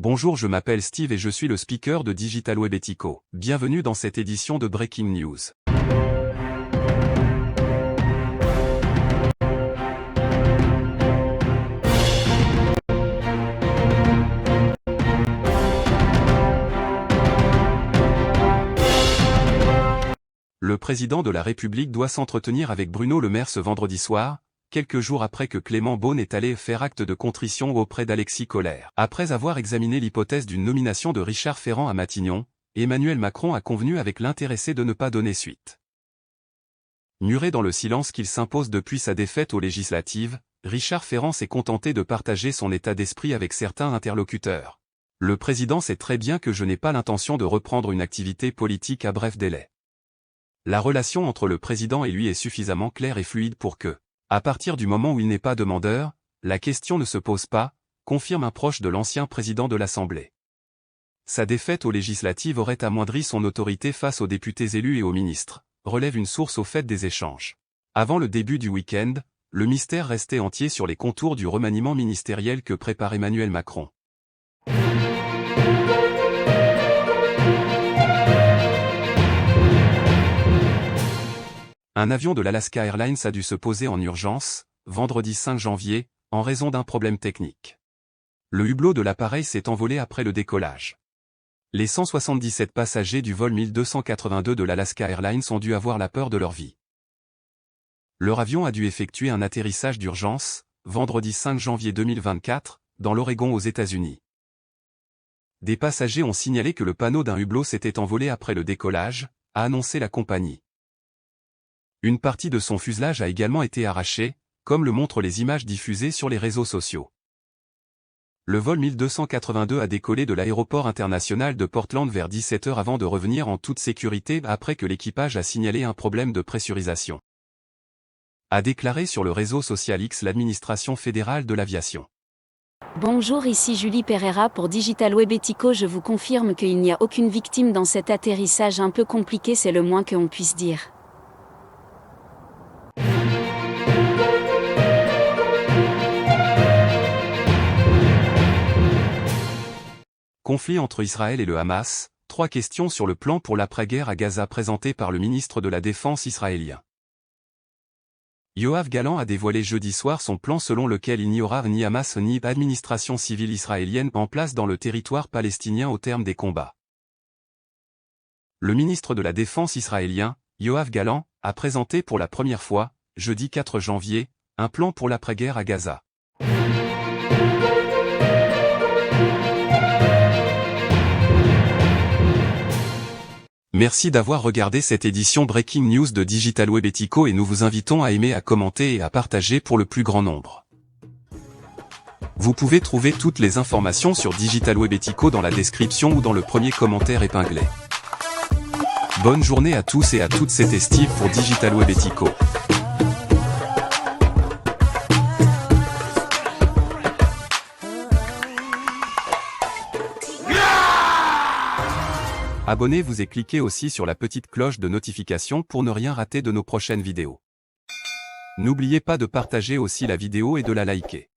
Bonjour, je m'appelle Steve et je suis le speaker de Digital Web Ethico. Bienvenue dans cette édition de Breaking News. Le président de la République doit s'entretenir avec Bruno Le Maire ce vendredi soir, quelques jours après que Clément Beaune est allé faire acte de contrition auprès d'Alexis Kohler. Après avoir examiné l'hypothèse d'une nomination de Richard Ferrand à Matignon, Emmanuel Macron a convenu avec l'intéressé de ne pas donner suite. Muré dans le silence qu'il s'impose depuis sa défaite aux législatives, Richard Ferrand s'est contenté de partager son état d'esprit avec certains interlocuteurs. Le président sait très bien que je n'ai pas l'intention de reprendre une activité politique à bref délai. La relation entre le président et lui est suffisamment claire et fluide pour que, à partir du moment où il n'est pas demandeur, la question ne se pose pas, confirme un proche de l'ancien président de l'Assemblée. Sa défaite aux législatives aurait amoindri son autorité face aux députés élus et aux ministres, relève une source au fait des échanges. Avant le début du week-end, le mystère restait entier sur les contours du remaniement ministériel que prépare Emmanuel Macron. Un avion de l'Alaska Airlines a dû se poser en urgence, vendredi 5 janvier, en raison d'un problème technique. Le hublot de l'appareil s'est envolé après le décollage. Les 177 passagers du vol 1282 de l'Alaska Airlines ont dû avoir la peur de leur vie. Leur avion a dû effectuer un atterrissage d'urgence, vendredi 5 janvier 2024, dans l'Oregon aux États-Unis. Des passagers ont signalé que le panneau d'un hublot s'était envolé après le décollage, a annoncé la compagnie. Une partie de son fuselage a également été arrachée, comme le montrent les images diffusées sur les réseaux sociaux. Le vol 1282 a décollé de l'aéroport international de Portland vers 17 h avant de revenir en toute sécurité après que l'équipage a signalé un problème de pressurisation. A déclaré sur le réseau social X l'administration fédérale de l'aviation. Bonjour, ici Julie Pereira pour Digital Web Ethico. Je vous confirme qu'il n'y a aucune victime dans cet atterrissage un peu compliqué, c'est le moins qu'on puisse dire. Conflit entre Israël et le Hamas, 3 questions sur le plan pour l'après-guerre à Gaza présenté par le ministre de la Défense israélien. Yoav Gallant a dévoilé jeudi soir son plan selon lequel il n'y aura ni Hamas ni administration civile israélienne en place dans le territoire palestinien au terme des combats. Le ministre de la Défense israélien, Yoav Gallant, a présenté pour la première fois, jeudi 4 janvier, un plan pour l'après-guerre à Gaza. Merci d'avoir regardé cette édition Breaking News de Digital Web Ethico et nous vous invitons à aimer, à commenter et à partager pour le plus grand nombre. Vous pouvez trouver toutes les informations sur Digital Web Ethico dans la description ou dans le premier commentaire épinglé. Bonne journée à tous et à toutes, c'était Steve pour Digital Web Ethico. Abonnez-vous et cliquez aussi sur la petite cloche de notification pour ne rien rater de nos prochaines vidéos. N'oubliez pas de partager aussi la vidéo et de la liker.